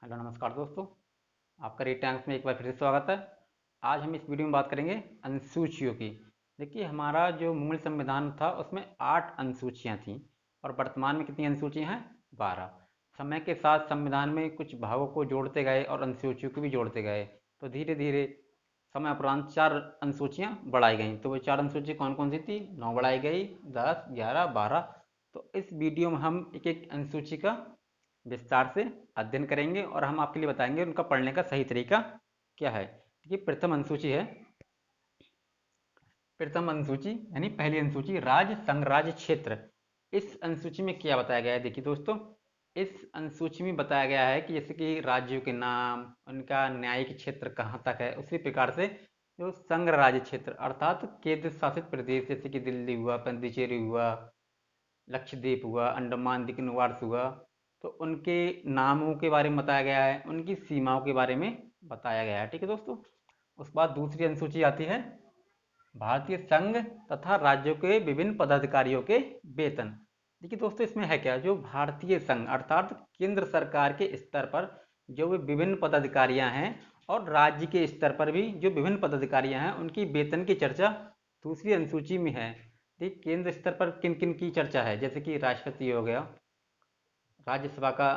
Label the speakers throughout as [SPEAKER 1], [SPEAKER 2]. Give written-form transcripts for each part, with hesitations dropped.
[SPEAKER 1] Hello नमस्कार दोस्तों, आपका रीड टाइम्स में एक बार फिर से स्वागत है। आज हम इस वीडियो में बात करेंगे अनुसूचियों की। देखिए, हमारा जो मूल संविधान था उसमें 8 अनुसूचियाँ थीं और वर्तमान में कितनी अनुसूचियाँ हैं? 12। समय के साथ संविधान में कुछ भागों को जोड़ते गए और अनुसूचियों को भी जोड़ते गए, तो धीरे धीरे समय उपरांत 4 अनुसूचियाँ बढ़ाई गईं। तो वो 4 अनुसूची कौन कौन सी थी? 9 बढ़ाई गई, 10, 11, 12। तो इस वीडियो में हम एक एक अनुसूची का विस्तार से अध्ययन करेंगे और हम आपके लिए बताएंगे उनका पढ़ने का सही तरीका क्या है। देखिए, प्रथम अनुसूची है, प्रथम अनुसूची यानी पहली अनुसूची राज्य संघ राज्य क्षेत्र। इस अनुसूची में क्या बताया गया है? देखिए दोस्तों, इस अनुसूची में बताया गया है कि जैसे कि राज्यों के नाम, उनका न्यायिक क्षेत्र कहाँ तक है, उसी प्रकार से जो संघ राज्य क्षेत्र अर्थात केंद्र शासित प्रदेश जैसे कि दिल्ली हुआ, पुडुचेरी हुआ, लक्षद्वीप हुआ, अंडमान निकोबार हुआ, तो उनके नामों के बारे में बताया गया है, उनकी सीमाओं के बारे में बताया गया है। ठीक है दोस्तों। उसके बाद दूसरी अनुसूची आती है भारतीय संघ तथा राज्यों के विभिन्न पदाधिकारियों के वेतन। देखिए दोस्तों, इसमें है क्या, जो भारतीय संघ अर्थात केंद्र सरकार के स्तर पर जो भी विभिन्न पदाधिकारियां हैं और राज्य के स्तर पर भी जो विभिन्न पदाधिकारियां हैं उनकी वेतन की चर्चा दूसरी अनुसूची में है। देखिए, केंद्र स्तर पर किन किन की चर्चा है, जैसे कि राष्ट्रपति हो गया, राज्यसभा का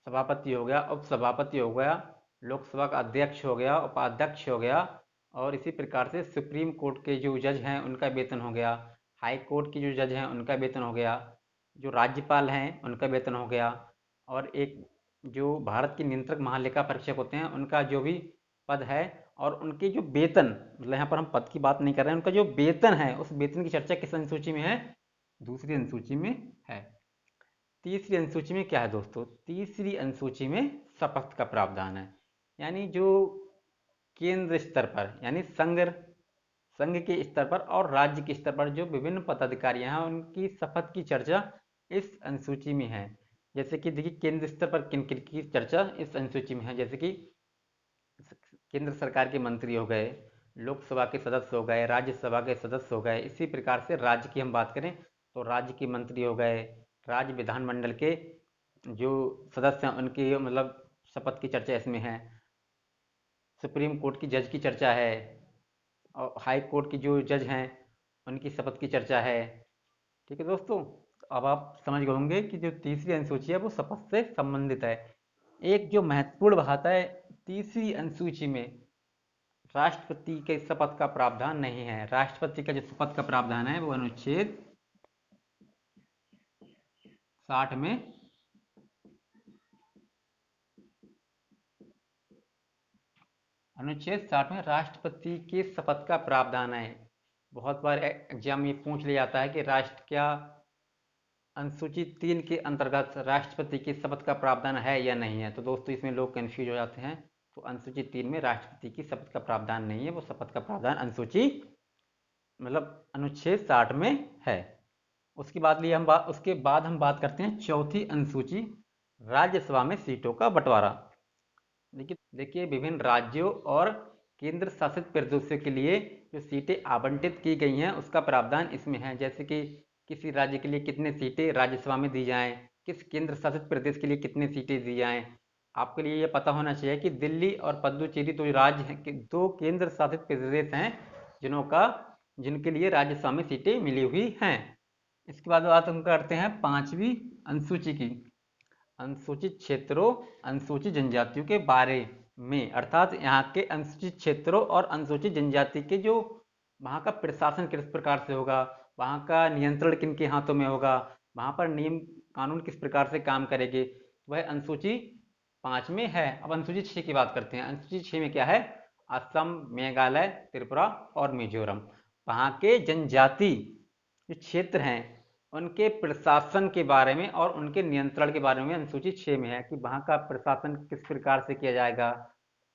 [SPEAKER 1] सभापति हो गया, उपसभापति हो गया, लोकसभा का अध्यक्ष हो गया, उपाध्यक्ष हो गया, और इसी प्रकार से सुप्रीम कोर्ट के जो जज हैं उनका वेतन हो गया, हाई कोर्ट के जो जज हैं उनका वेतन हो गया, जो राज्यपाल हैं उनका वेतन हो गया, और एक जो भारत के नियंत्रक महालेखा परीक्षक होते हैं उनका जो भी पद है और उनके जो वेतन, मतलब यहाँ पर हम पद की बात नहीं कर रहे हैं, उनका जो वेतन है उस वेतन की चर्चा किस अनुसूची में है? दूसरी अनुसूची में है। तीसरी अनुसूची में क्या है दोस्तों? तीसरी अनुसूची में शपथ का प्रावधान है, यानी जो केंद्र स्तर पर यानी संघ के स्तर पर और राज्य के स्तर पर जो विभिन्न पदाधिकारी हैं उनकी शपथ की चर्चा इस अनुसूची में है। जैसे कि देखिए, केंद्र स्तर पर किन किन की चर्चा इस अनुसूची में है, जैसे कि केंद्र सरकार के मंत्री हो गए, लोकसभा के सदस्य हो गए, राज्यसभा के सदस्य हो गए। इसी प्रकार से राज्य की हम बात करें तो राज्य के मंत्री हो गए, राज्य विधानमंडल के जो सदस्य हैं उनकी मतलब शपथ की चर्चा इसमें है, सुप्रीम कोर्ट की जज की चर्चा है, और हाई कोर्ट की जो जज हैं उनकी शपथ की चर्चा है। ठीक है दोस्तों, तो अब आप समझ गए होंगे कि जो तीसरी अनुसूची है वो शपथ से संबंधित है। एक जो महत्वपूर्ण बात है, तीसरी अनुसूची में राष्ट्रपति के शपथ का प्रावधान नहीं है। राष्ट्रपति का जो शपथ का प्रावधान है वो अनुच्छेद 60 में राष्ट्रपति के शपथ का प्रावधान है। बहुत बार एग्जाम में पूछ लिया जाता है कि राष्ट्र क्या अनुसूची 3 के अंतर्गत राष्ट्रपति की शपथ का प्रावधान है या नहीं है। तो दोस्तों, इसमें लोग कंफ्यूज हो जाते हैं। तो अनुसूची 3 में राष्ट्रपति की शपथ का प्रावधान नहीं है, वो शपथ का प्रावधान अनुसूची मतलब अनुच्छेद 60 में है। उसके बाद हम बात करते हैं चौथी अनुसूची, राज्यसभा में सीटों का बंटवारा। देखिए देखिए, विभिन्न राज्यों और केंद्र शासित प्रदेशों के लिए जो सीटें आवंटित की गई हैं उसका प्रावधान इसमें है। जैसे कि किसी राज्य के लिए कितने सीटें राज्यसभा में दी जाएं, किस केंद्र शासित प्रदेश के लिए कितनी सीटें दी जाएं। आपके लिए ये पता होना चाहिए कि दिल्ली और पुडुचेरी दो राज्य हैं, दो केंद्र शासित प्रदेश हैं जिनके लिए राज्यसभा में सीटें मिली हुई हैं। इसके बाद बात हम करते हैं पांचवी अनुसूची की, अनुसूचित क्षेत्रों अनुसूचित जनजातियों के बारे में, अर्थात यहाँ के अनुसूचित क्षेत्रों और अनुसूचित जनजाति के जो वहाँ का प्रशासन किस प्रकार से होगा, वहाँ का नियंत्रण किन के हाथों में होगा, वहाँ पर नियम कानून किस प्रकार से काम करेंगे, वह अनुसूची 5 में है। अब अनुसूची 6 की बात करते हैं। अनुसूची 6 में क्या है? असम, मेघालय, त्रिपुरा और मिजोरम, वहाँ के जनजाति जो क्षेत्र हैं उनके प्रशासन के बारे में और उनके नियंत्रण के बारे में अनुसूची 6 में है कि वहाँ का प्रशासन किस प्रकार से किया जाएगा,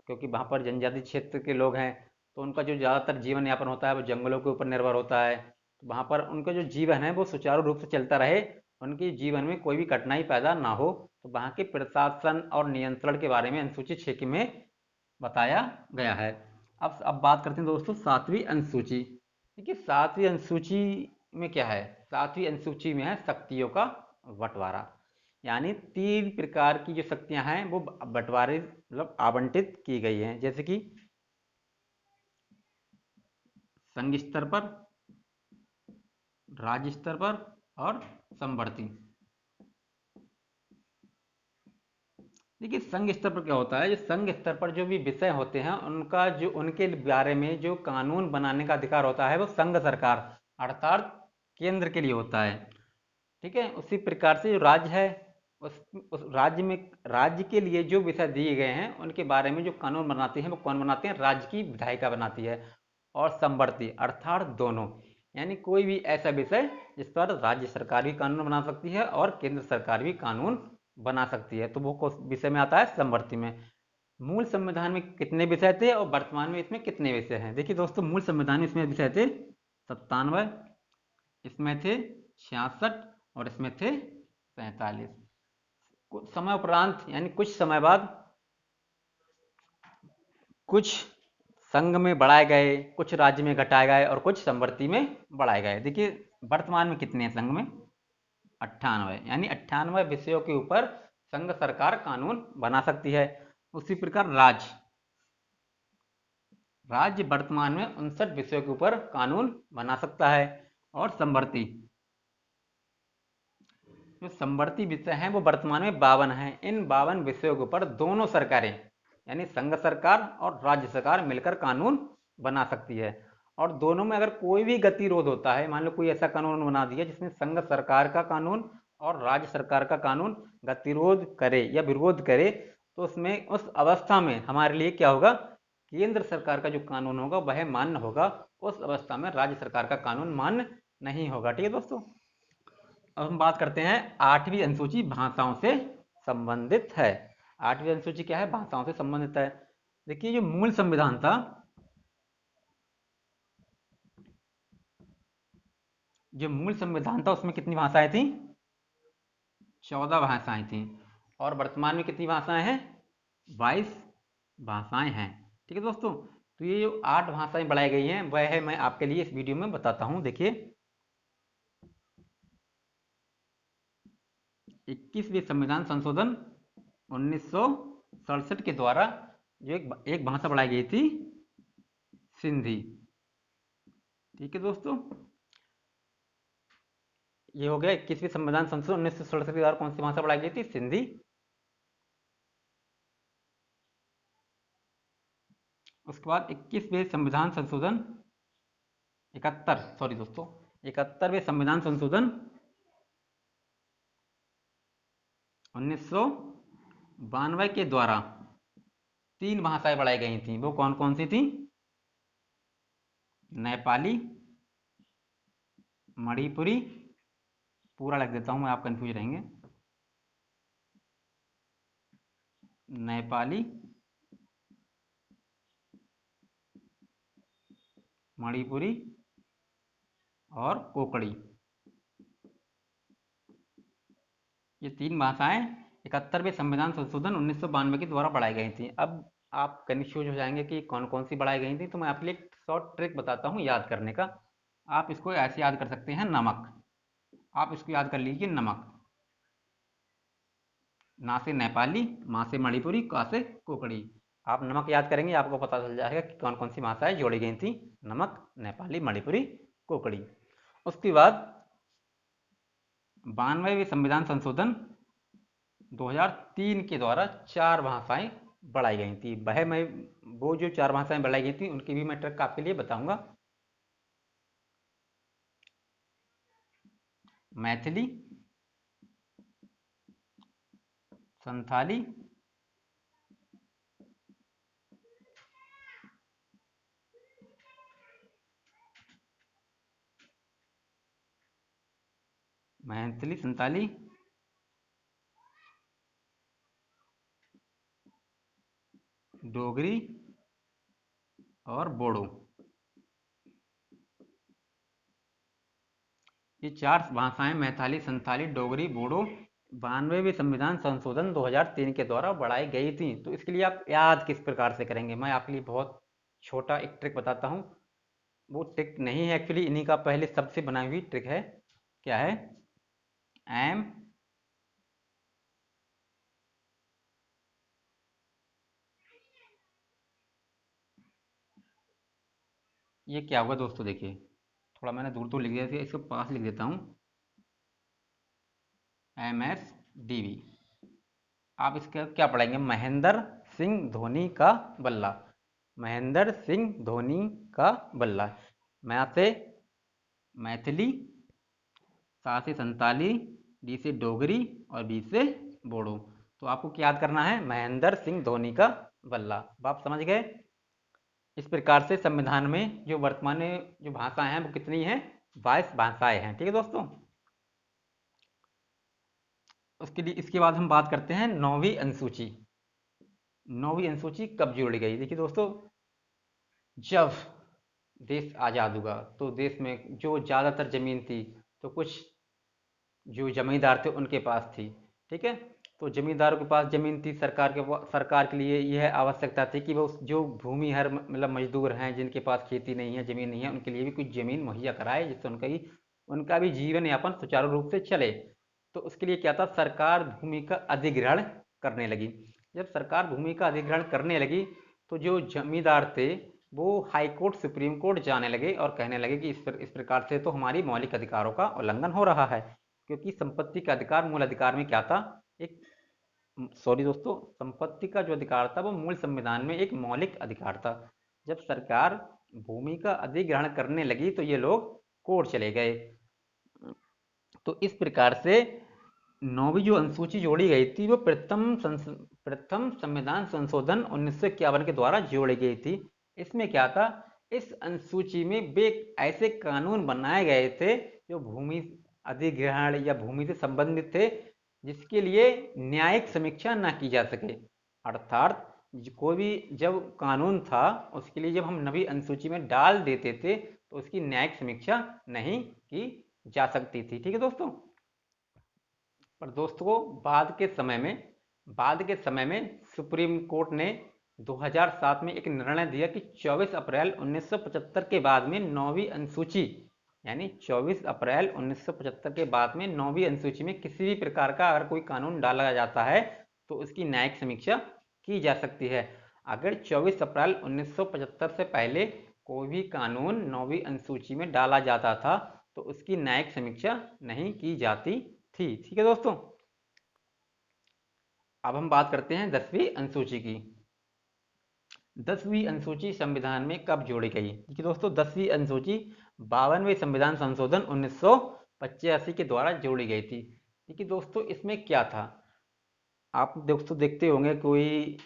[SPEAKER 1] क्योंकि वहाँ पर जनजाति क्षेत्र के लोग हैं तो उनका जो ज़्यादातर जीवन यापन होता है वो जंगलों के ऊपर निर्भर होता है। तो वहाँ पर उनका जो जीवन है वो सुचारू रूप से चलता रहे, उनके जीवन में कोई भी कठिनाई पैदा ना हो, तो वहाँ के प्रशासन और नियंत्रण के बारे में अनुसूची 6 में बताया गया है। अब बात करते हैं दोस्तों 7वीं अनुसूची। देखिए, 7वीं अनुसूची में क्या है? 7वीं अनुसूची में है शक्तियों का बंटवारा, यानी 3 प्रकार की जो शक्तियां हैं वो बंटवारे मतलब आवंटित की गई हैं, जैसे कि संघ स्तर पर, राज्य स्तर पर और समवर्ती। देखिए संघ स्तर पर क्या होता है, जो संघ स्तर पर जो भी विषय होते हैं उनका जो उनके बारे में जो कानून बनाने का अधिकार होता है वो संघ सरकार अर्थात केंद्र के लिए होता है। ठीक है, उसी प्रकार से जो राज्य है उस राज्य में राज्य के लिए जो विषय दिए गए हैं उनके बारे में जो कानून बनाते हैं वो कौन बनाते हैं, राज्य की विधायिका बनाती है। और समवर्ती अर्थात दोनों, यानी कोई भी ऐसा विषय जिस पर राज्य सरकार भी कानून बना सकती है और केंद्र सरकार भी कानून बना सकती है, तो वो कौन विषय में आता है, समवर्ती में। मूल संविधान में कितने विषय थे और वर्तमान में इसमें कितने विषय हैं? देखिए दोस्तों, मूल संविधान में इसमें विषय थे 97, इसमें थे 66 और इसमें थे 47। कुछ समय उपरांत यानी कुछ समय बाद कुछ संघ में बढ़ाए गए, कुछ राज्य में घटाए गए और कुछ समवर्ती में बढ़ाए गए। देखिए वर्तमान में कितने हैं संघ में, 98, यानी 98 विषयों के ऊपर संघ सरकार कानून बना सकती है। उसी प्रकार राज्य वर्तमान में 59 विषयों के ऊपर कानून बना सकता है। और समवर्ती, जो समवर्ती विषय हैं वो वर्तमान में 52 हैं। इन 52 विषयों के ऊपर दोनों सरकारें यानी संघ सरकार और राज्य सरकार मिलकर कानून बना सकती है। और दोनों में अगर कोई भी गतिरोध होता है, मान लो कोई ऐसा कानून बना दिया जिसमें संघ सरकार का कानून और राज्य सरकार का कानून गतिरोध करे या विरोध करे, तो उसमें उस अवस्था में हमारे लिए क्या होगा, केंद्र सरकार का जो कानून होगा वह मान्य होगा। उस अवस्था में राज्य सरकार का कानून मान्य नहीं होगा। ठीक है दोस्तों, अब हम बात करते हैं 8वीं अनुसूची भाषाओं से संबंधित है। 8वीं अनुसूची क्या है, भाषाओं से संबंधित है। देखिए जो मूल संविधान था, जो मूल संविधान था उसमें कितनी भाषाएं थी, 14 भाषाएं थी। और वर्तमान में कितनी भाषाएं हैं, 22 भाषाएं हैं। ठीक है दोस्तों, तो ये जो 8 भाषाएं बढ़ाई गई हैं वह है मैं आपके लिए इस वीडियो में बताता हूं। देखिए 21वें संविधान संशोधन 1967 के द्वारा जो एक भाषा बढ़ाई गई थी, सिंधी। ठीक है दोस्तों, ये हो गया 21वें संविधान संशोधन 1967 के द्वारा कौन सी भाषा बढ़ाई गई थी, सिंधी। उसके बाद 21वें संविधान संशोधन 71, सॉरी दोस्तों, 71वें संविधान संशोधन 1992 के द्वारा 3 भाषाएं बढ़ाई गई थी। वो कौन कौन सी थी, नेपाली, मणिपुरी, पूरा लिख देता हूं मैं, आप कंफ्यूज रहेंगे, नेपाली, मणिपुरी और कोकड़ी। ये 3 भाषाएं 71वें संविधान संशोधन 1992 के द्वारा बढ़ाई गई थी। अब आप कन्फ्यूज हो जाएंगे कि कौन कौन सी बढ़ाई गई थी, तो मैं आपके लिए एक शॉर्ट ट्रिक बताता हूँ याद करने का। आप इसको ऐसे याद कर सकते हैं, नमक। आप इसको याद कर लीजिए, नमक। ना से नेपाली, माँ से मणिपुरी, का से कोकड़ी। आप नमक याद करेंगे आपको पता चल जाएगा कि कौन कौन सी भाषाएं जोड़ी गई थी, नमक, नेपाली, मणिपुरी, कोकड़ी। उसके बाद 92वें संविधान संशोधन 2003 के द्वारा 4 भाषाएं बढ़ाई गई थी। वह मैं वो जो 4 भाषाएं बढ़ाई गई थी उनकी भी मैं ट्रिक आपके लिए बताऊंगा। मैथिली, संथाली, मैथिली, संथाली, डोगरी और बोडो। ये 4 भाषाएं मैथिली, संथाली, डोगरी, बोडो 92वें संविधान संशोधन 2003 के द्वारा बढ़ाई गई थी। तो इसके लिए आप याद किस प्रकार से करेंगे, मैं आपके लिए बहुत छोटा एक ट्रिक बताता हूँ। वो ट्रिक नहीं है एक्चुअली, इन्हीं का पहले शब्द से बनाई हुई ट्रिक है। क्या है, एम ये क्या होगा दोस्तों, देखिए थोड़ा मैंने दूर दूर लिख दिया था, इसको पास लिख देता हूँ। MSDB। आप इसका क्या पढ़ेंगे, महेंद्र सिंह धोनी का बल्ला। महेंद्र सिंह धोनी का बल्ला। मैं से मैथिली, सा से संताली, डी से डोगरी और बी से बोडो। तो आपको क्या याद करना है, महेंद्र सिंह धोनी का बल्ला। आप समझ गए। इस प्रकार से संविधान में जो वर्तमान में जो भाषाएं हैं वो कितनी हैं, 22 भाषाएं हैं। ठीक है दोस्तों। उसके लिए इसके बाद हम बात करते हैं नौवीं अनुसूची। नौवीं अनुसूची कब जोड़ी गई, देखिए दोस्तों, जब देश आज़ाद हुआ तो देश में जो ज़्यादातर ज़मीन थी तो कुछ जो जमींदार थे उनके पास थी। ठीक है। तो जमींदारों के पास ज़मीन थी, सरकार के लिए यह आवश्यकता थी कि वो जो भूमिहर मतलब मजदूर हैं जिनके पास खेती नहीं है, ज़मीन नहीं है, उनके लिए भी कुछ ज़मीन मुहैया कराए जिससे उनका भी जीवन यापन सुचारू रूप से चले। तो उसके लिए क्या था, सरकार भूमि का अधिग्रहण करने लगी। जब सरकार भूमि का अधिग्रहण करने लगी तो जो जमींदार थे वो हाई कोर्ट, सुप्रीम कोर्ट जाने लगे और कहने लगे कि इस प्रकार से तो हमारी मौलिक अधिकारों का उल्लंघन हो रहा है। क्योंकि संपत्ति का अधिकार मूल अधिकार में क्या था, एक, सॉरी दोस्तों, संपत्ति का जो अधिकार था वो मूल संविधान में एक मौलिक अधिकार था। जब सरकार भूमि का अधिग्रहण करने लगी तो ये लोग कोर्ट चले गए। तो इस प्रकार से नौवीं जो अनुसूची जोड़ी गई थी वो प्रथम संविधान संशोधन 1951 के द्वारा जोड़ी गई थी। इसमें क्या था, इस अनुसूची में वे ऐसे कानून बनाए गए थे जो भूमि अधिग्रहण या भूमि से संबंधित थे जिसके लिए न्यायिक समीक्षा ना की जा सके। अर्थात कोई भी जब कानून था उसके लिए जब हम नवी अनुसूची में डाल देते थे तो उसकी न्यायिक समीक्षा नहीं की जा सकती थी। ठीक है दोस्तों। पर दोस्तों बाद के समय में सुप्रीम कोर्ट ने 2007 में एक निर्णय दिया कि 24 अप्रैल 1975 के बाद में नौवीं अनुसूची, यानी 24 अप्रैल 1975 के बाद में नौवीं अनुसूची में किसी भी प्रकार का अगर कोई कानून डाला जाता है तो उसकी न्यायिक समीक्षा की जा सकती है। अगर 24 अप्रैल 1975 से पहले कोई भी कानून नौवीं अनुसूची में डाला जाता था तो उसकी न्यायिक समीक्षा नहीं की जाती थी। ठीक है दोस्तों। अब हम बात करते हैं 10वीं अनुसूची की। 10वीं अनुसूची संविधान में कब जोड़ी गई, देखिए दोस्तों 10वीं अनुसूची 52वें संविधान संशोधन 1985 के द्वारा जोड़ी गई थी। देखिए दोस्तों इसमें क्या था, आप दोस्तों देखते होंगे कोई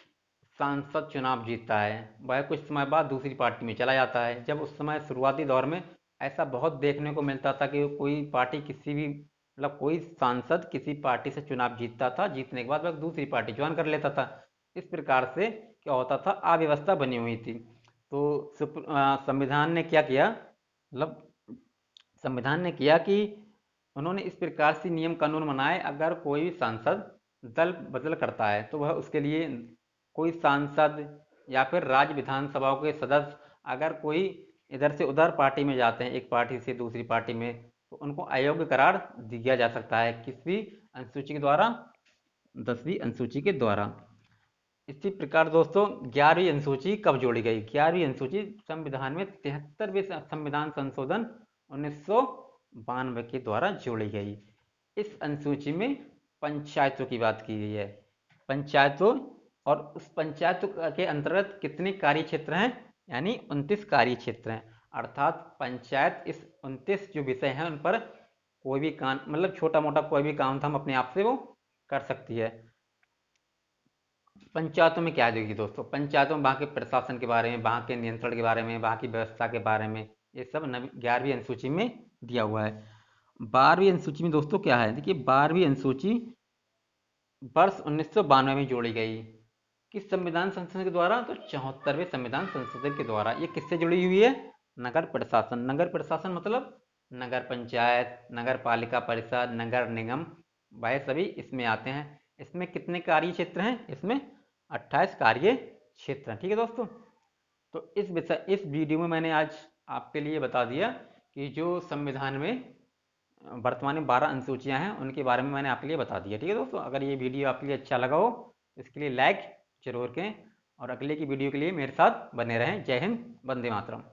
[SPEAKER 1] सांसद चुनाव जीतता है, वह कुछ समय बाद दूसरी पार्टी में चला जाता है। जब उस समय शुरुआती दौर में ऐसा बहुत देखने को मिलता था कि कोई पार्टी किसी भी मतलब कोई सांसद किसी पार्टी से चुनाव जीतता था, जीतने के बाद वह दूसरी पार्टी ज्वाइन कर लेता था। इस प्रकार से क्या होता था, अव्यवस्था बनी हुई थी। तो संविधान ने क्या किया, मतलब संविधान ने किया कि उन्होंने इस प्रकार से नियम कानून बनाए, अगर कोई भी सांसद दल बदल करता है तो वह उसके लिए कोई सांसद या फिर राज्य विधानसभाओं के सदस्य अगर कोई इधर से उधर पार्टी में जाते हैं, एक पार्टी से दूसरी पार्टी में, तो उनको अयोग्य करार दिया जा सकता है। किसवी अनुसूची के द्वारा, 10वीं अनुसूची के द्वारा। इसी प्रकार दोस्तों 11वीं अनुसूची कब जोड़ी गई, 11वीं अनुसूची संविधान में 73वें संविधान संशोधन 1992 के द्वारा जोड़ी गई। इस अनुसूची में पंचायतों की बात की गई है, पंचायतों, और उस पंचायत के अंतर्गत कितने कार्य क्षेत्र हैं, यानी 29 कार्य क्षेत्र हैं। अर्थात पंचायत इस 29 जो विषय हैं उन पर कोई भी काम, मतलब छोटा मोटा कोई भी काम था हम अपने आप से वो कर सकती है। पंचायतों में क्या है, देखिए दोस्तों, पंचायतों में वहाँ के प्रशासन के बारे में, वहाँ के नियंत्रण के बारे में, वहाँ की व्यवस्था के बारे में, ये सब 11वीं अनुसूची में दिया हुआ है। 12वीं अनुसूची में दोस्तों क्या है, देखिए 12वीं अनुसूची वर्ष 1992 में जोड़ी गई। किस संविधान संशोधन के द्वारा, तो 74वें संविधान संशोधन के द्वारा। ये किससे जुड़ी हुई है, नगर प्रशासन। नगर प्रशासन मतलब नगर पंचायत, नगर पालिका परिषद, नगर निगम, वह सभी इसमें आते हैं। इसमें कितने कार्य क्षेत्र हैं, इसमें 28 कार्य क्षेत्र हैं। ठीक है दोस्तों। तो इस वीडियो में मैंने आज आपके लिए बता दिया कि जो संविधान में वर्तमान में 12 अनुसूचियां हैं उनके बारे में मैंने आपके लिए बता दिया। ठीक है दोस्तों। अगर ये वीडियो आपके लिए अच्छा लगा हो तो इसके लिए लाइक जरूर करें और अगले की वीडियो के लिए मेरे साथ बने रहें। जय हिंद, वंदे मातरम।